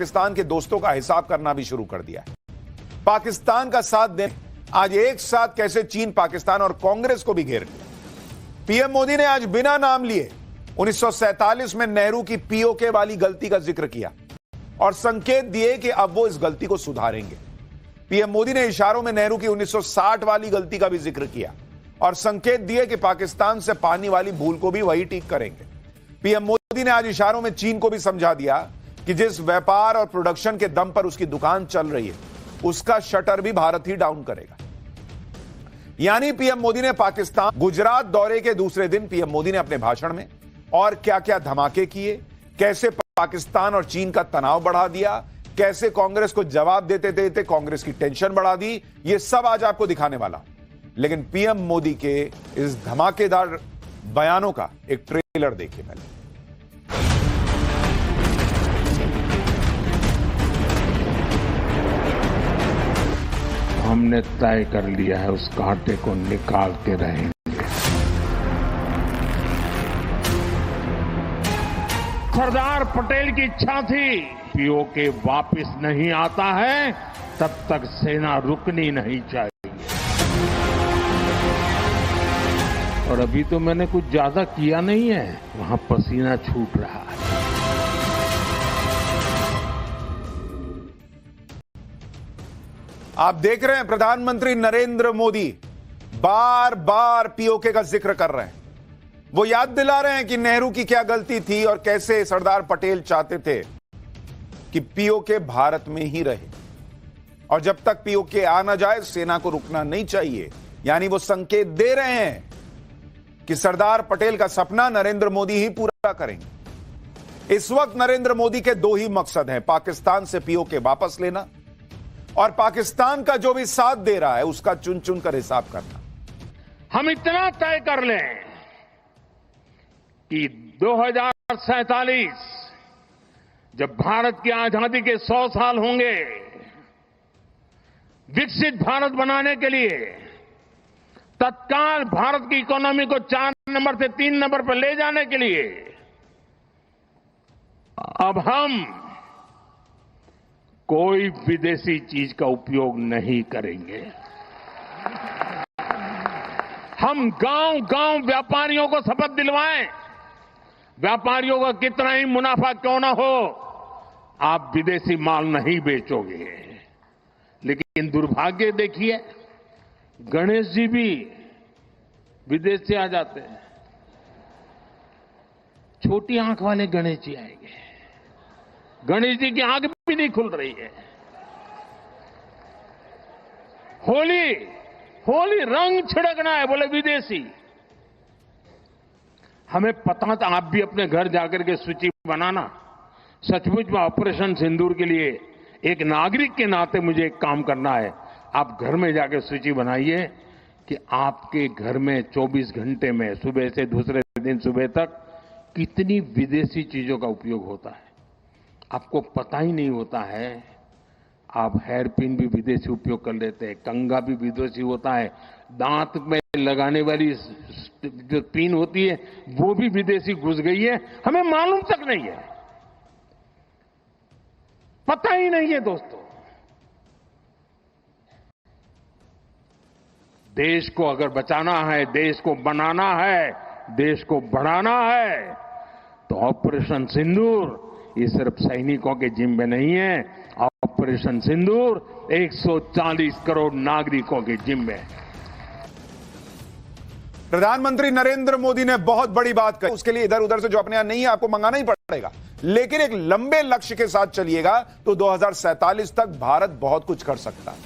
पाकिस्तान के दोस्तों का हिसाब करना भी शुरू कर दिया है। पाकिस्तान का साथ देने आज एक साथ कैसे चीन, पाकिस्तान और कांग्रेस को भी घेर लिया। पीएम मोदी ने आज बिना नाम लिए 1947 में नेहरू की पीओके वाली गलती का जिक्र किया और संकेत दिए कि अब वो इस गलती को सुधारेंगे। पीएम मोदी ने इशारों में नेहरू की 1960 वाली गलती का भी जिक्र किया और संकेत दिए कि पाकिस्तान से पानी वाली भूल को भी वही ठीक करेंगे। पीएम मोदी ने आज इशारों में चीन को भी समझा दिया कि जिस व्यापार और प्रोडक्शन के दम पर उसकी दुकान चल रही है, उसका शटर भी भारत ही डाउन करेगा। यानी पीएम मोदी ने पाकिस्तान गुजरात दौरे के दूसरे दिन पीएम मोदी ने अपने भाषण में और क्या क्या धमाके किए, कैसे पाकिस्तान और चीन का तनाव बढ़ा दिया, कैसे कांग्रेस को जवाब देते देते कांग्रेस की टेंशन बढ़ा दी, ये सब आज आपको दिखाने वाला। लेकिन पीएम मोदी के इस धमाकेदार बयानों का एक ट्रेलर देखिए पहले। हमने तय कर लिया है, उस कांटे को निकालते रहेंगे। सरदार पटेल की इच्छा थी, पीओके वापस नहीं आता है तब तक सेना रुकनी नहीं चाहिए। और अभी तो मैंने कुछ ज्यादा किया नहीं है, वहां पसीना छूट रहा है। आप देख रहे हैं प्रधानमंत्री नरेंद्र मोदी बार बार पीओके का जिक्र कर रहे हैं। वो याद दिला रहे हैं कि नेहरू की क्या गलती थी और कैसे सरदार पटेल चाहते थे कि पीओके भारत में ही रहे और जब तक पीओके आ ना जाए सेना को रुकना नहीं चाहिए। यानी वो संकेत दे रहे हैं कि सरदार पटेल का सपना नरेंद्र मोदी ही पूरा करेंगे। इस वक्त नरेंद्र मोदी के दो ही मकसद हैं, पाकिस्तान से पीओके वापस लेना और पाकिस्तान का जो भी साथ दे रहा है उसका चुन चुन कर हिसाब करना। हम इतना तय कर लें कि 2047 जब भारत की आजादी के 100 साल होंगे, विकसित भारत बनाने के लिए तत्काल भारत की इकोनॉमी को 4 नंबर से 3 नंबर पर ले जाने के लिए अब हम कोई विदेशी चीज का उपयोग नहीं करेंगे। हम गांव-गांव व्यापारियों को शपथ दिलवाएं, व्यापारियों का कितना ही मुनाफा क्यों ना हो, आप विदेशी माल नहीं बेचोगे। लेकिन दुर्भाग्य देखिए, गणेश जी भी विदेश से आ जाते हैं। छोटी आंख वाले गणेश जी आएंगे, गणेश जी की आंख भी नहीं खुल रही है। होली रंग छिड़कना है, बोले विदेशी। हमें पता था, आप भी अपने घर जाकर के सूची बनाना। सचमुच में ऑपरेशन सिंदूर के लिए एक नागरिक के नाते मुझे एक काम करना है। आप घर में जाकर सूची बनाइए कि आपके घर में 24 घंटे में सुबह से दूसरे दिन सुबह तक कितनी विदेशी चीजों का उपयोग होता है। आपको पता ही नहीं होता है। आप हेयर पिन भी विदेशी उपयोग कर लेते हैं, कंघा भी विदेशी होता है, दांत में लगाने वाली जो पिन होती है वो भी विदेशी घुस गई है, हमें मालूम तक नहीं है, पता ही नहीं है। दोस्तों, देश को अगर बचाना है, देश को बनाना है, देश को बढ़ाना है, तो ऑपरेशन सिंदूर ये सिर्फ सैनिकों के जिम्मे नहीं है। ऑपरेशन सिंदूर 140 करोड़ नागरिकों के जिम्मे है। प्रधानमंत्री नरेंद्र मोदी ने बहुत बड़ी बात कही। उसके लिए इधर उधर से जो अपने यहां नहीं है आपको मंगाना ही पड़ेगा, लेकिन एक लंबे लक्ष्य के साथ चलिएगा तो 2047 तक भारत बहुत कुछ कर सकता है।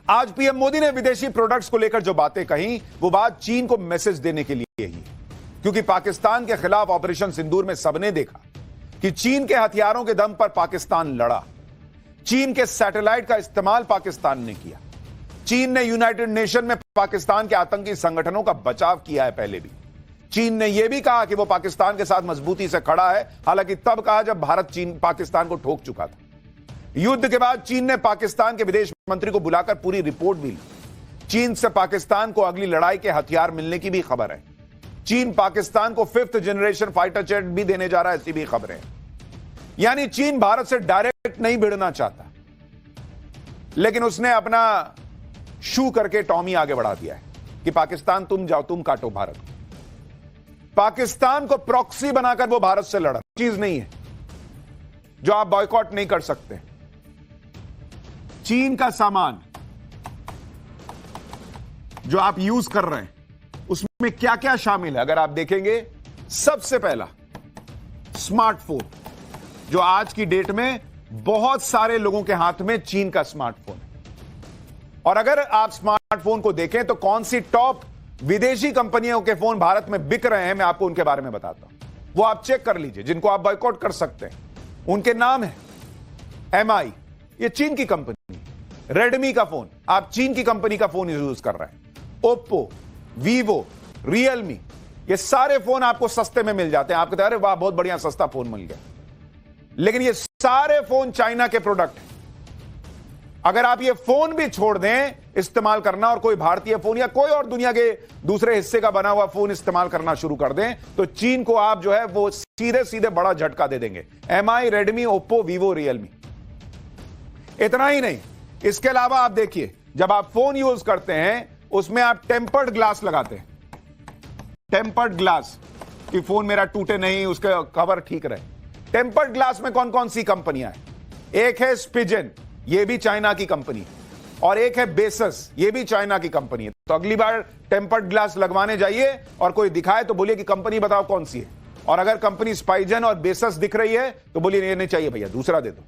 आज पीएम मोदी ने विदेशी प्रोडक्ट्स को लेकर जो बातें कही, वो बात चीन को मैसेज देने के लिए ही, क्योंकि पाकिस्तान के खिलाफ ऑपरेशन सिंदूर में सबने देखा कि चीन के हथियारों के दम पर पाकिस्तान लड़ा। चीन के सैटेलाइट का इस्तेमाल पाकिस्तान ने किया। चीन ने यूनाइटेड नेशन में पाकिस्तान के आतंकी संगठनों का बचाव किया है। पहले भी चीन ने यह भी कहा कि वो पाकिस्तान के साथ मजबूती से खड़ा है, हालांकि तब कहा जब भारत चीन पाकिस्तान को ठोक चुका था। युद्ध के बाद चीन ने पाकिस्तान के विदेश मंत्री को बुलाकर पूरी रिपोर्ट भी ली। चीन से पाकिस्तान को अगली लड़ाई के हथियार मिलने की भी खबर है। चीन पाकिस्तान को 5th जनरेशन फाइटर जेट भी देने जा रहा है, ऐसी भी खबरें। यानी चीन भारत से डायरेक्ट नहीं भिड़ना चाहता, लेकिन उसने अपना शू करके टॉमी आगे बढ़ा दिया है कि पाकिस्तान तुम जाओ, तुम काटो भारत को। पाकिस्तान को प्रॉक्सी बनाकर वो भारत से लड़ा, चीज नहीं है जो आप बॉयकॉट नहीं कर सकते। चीन का सामान जो आप यूज कर रहे हैं उसमें क्या क्या शामिल है अगर आप देखेंगे, सबसे पहला स्मार्टफोन, जो आज की डेट में बहुत सारे लोगों के हाथ में चीन का स्मार्टफोन है। और अगर आप स्मार्टफोन को देखें तो कौन सी टॉप विदेशी कंपनियों के फोन भारत में बिक रहे हैं, मैं आपको उनके बारे में बताता हूं, वो आप चेक कर लीजिए, जिनको आप बॉयकॉट कर सकते हैं। उनके नाम है MI, ये चीन की कंपनी। रेडमी का फोन, आप चीन की कंपनी का फोन यूज कर रहे हैं। ओप्पो, वीवो, रियलमी, ये सारे फोन आपको सस्ते में मिल जाते हैं। आपको अरे वाह बहुत बढ़िया सस्ता फोन मिल गया, लेकिन ये सारे फोन चाइना के प्रोडक्ट हैं। अगर आप ये फोन भी छोड़ दें इस्तेमाल करना और कोई भारतीय फोन या कोई और दुनिया के दूसरे हिस्से का बना हुआ फोन इस्तेमाल करना शुरू कर दें, तो चीन को आप जो है वो सीधे सीधे बड़ा झटका दे देंगे। MI, Redmi, Oppo, Vivo, Realme. इतना ही नहीं, इसके अलावा आप देखिए, जब आप फोन यूज करते हैं उसमें आप टेम्पर्ड ग्लास लगाते हैं। टेम्पर्ड ग्लास कि फोन मेरा टूटे नहीं, उसका कवर ठीक रहे। टेम्पर्ड ग्लास में कौन कौन सी कंपनियां हैं? एक है स्पिजन, ये भी चाइना की कंपनी, और एक है बेसस, ये भी चाइना की कंपनी है। तो अगली बार टेम्पर्ड ग्लास लगवाने जाइए और कोई दिखाए तो बोलिए कि कंपनी बताओ कौन सी है, और अगर कंपनी स्पाइजन और बेसस दिख रही है तो बोलिए ये नहीं चाहिए भैया, दूसरा दे दो।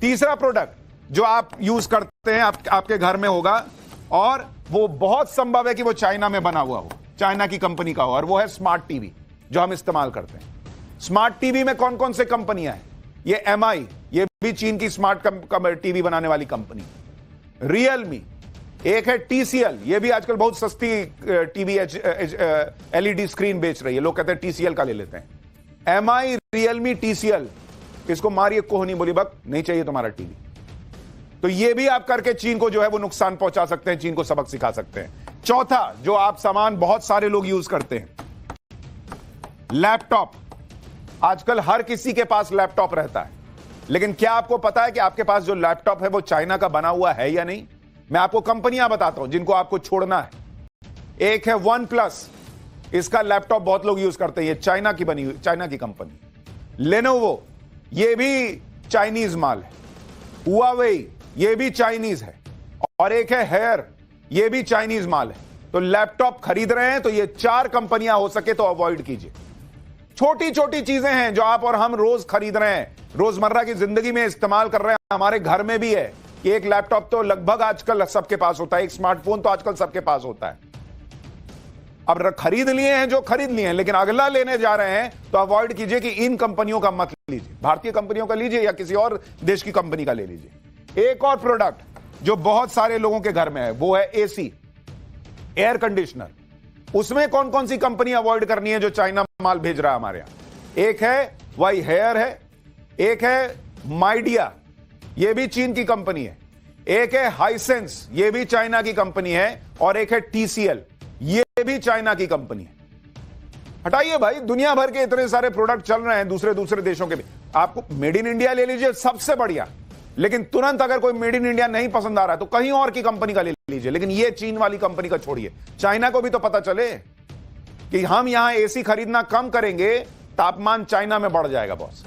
तीसरा प्रोडक्ट जो आप यूज करते हैं आपके घर में होगा, और वो बहुत संभव है कि वो चाइना में बना हुआ हो, चाइना की कंपनी का हो, और वो है स्मार्ट टीवी जो हम इस्तेमाल करते हैं। स्मार्ट टीवी में कौन कौन से कंपनियां हैं? ये MI, ये भी चीन की स्मार्ट टीवी बनाने वाली कंपनी। रियलमी, एक है TCL, ये भी आजकल बहुत सस्ती टीवी LED स्क्रीन बेच रही है, लोग कहते हैं TCL का ले लेते हैं। MI, रियलमी, TCL, इसको मारिए कोहनी, बोली बक नहीं चाहिए तुम्हारा टीवी। तो ये भी आप करके चीन को जो है वो नुकसान पहुंचा सकते हैं, चीन को सबक सिखा सकते हैं। चौथा जो आप सामान बहुत सारे लोग यूज करते हैं, लैपटॉप। आजकल हर किसी के पास लैपटॉप रहता है, लेकिन क्या आपको पता है कि आपके पास जो लैपटॉप है वो चाइना का बना हुआ है या नहीं? मैं आपको कंपनियां बताता हूं जिनको आपको छोड़ना है। एक है OnePlus, इसका लैपटॉप बहुत लोग यूज करते हैं, ये चाइना की बनी हुई, चाइना की कंपनी। लेनोवो, ये भी चाइनीज माल है। हुआवेई, ये भी चाइनीज है। और एक है हेयर, ये भी चाइनीज माल है। तो लैपटॉप खरीद रहे हैं तो ये 4 कंपनियां हो सके तो अवॉइड कीजिए। छोटी छोटी चीजें हैं जो आप और हम रोज खरीद रहे हैं, रोजमर्रा की जिंदगी में इस्तेमाल कर रहे हैं। हमारे घर में भी है कि एक लैपटॉप तो लगभग आजकल सबके पास होता है, एक स्मार्टफोन तो आजकल सबके पास होता है। अब खरीद लिए हैं जो खरीद लिए हैं, लेकिन अगला लेने जा रहे हैं तो अवॉइड कीजिए कि इन कंपनियों का मत लीजिए, भारतीय कंपनियों का लीजिए या किसी और देश की कंपनी का ले लीजिए। एक और प्रोडक्ट जो बहुत सारे लोगों के घर में है वो है AC, एयर कंडीशनर। उसमें कौन कौन सी कंपनी अवॉइड करनी है जो चाइना माल भेज रहा है हमारे यहां? एक है वाई हेयर है, एक है माइडिया, ये भी चीन की कंपनी है, एक है हाइसेंस, ये भी चाइना की कंपनी है, और एक है TCL, ये भी चाइना की कंपनी है। हटाइए भाई, दुनिया भर के इतने सारे प्रोडक्ट चल रहे हैं दूसरे दूसरे देशों के भी। आपको मेड इन इंडिया ले लीजिए, सबसे बढ़िया, लेकिन तुरंत अगर कोई मेड इन इंडिया नहीं पसंद आ रहा है तो कहीं और की कंपनी का ले लीजिए, लेकिन ये चीन वाली कंपनी का छोड़िए। चाइना को भी तो पता चले कि हम यहां AC खरीदना कम करेंगे, तापमान चाइना में बढ़ जाएगा बॉस।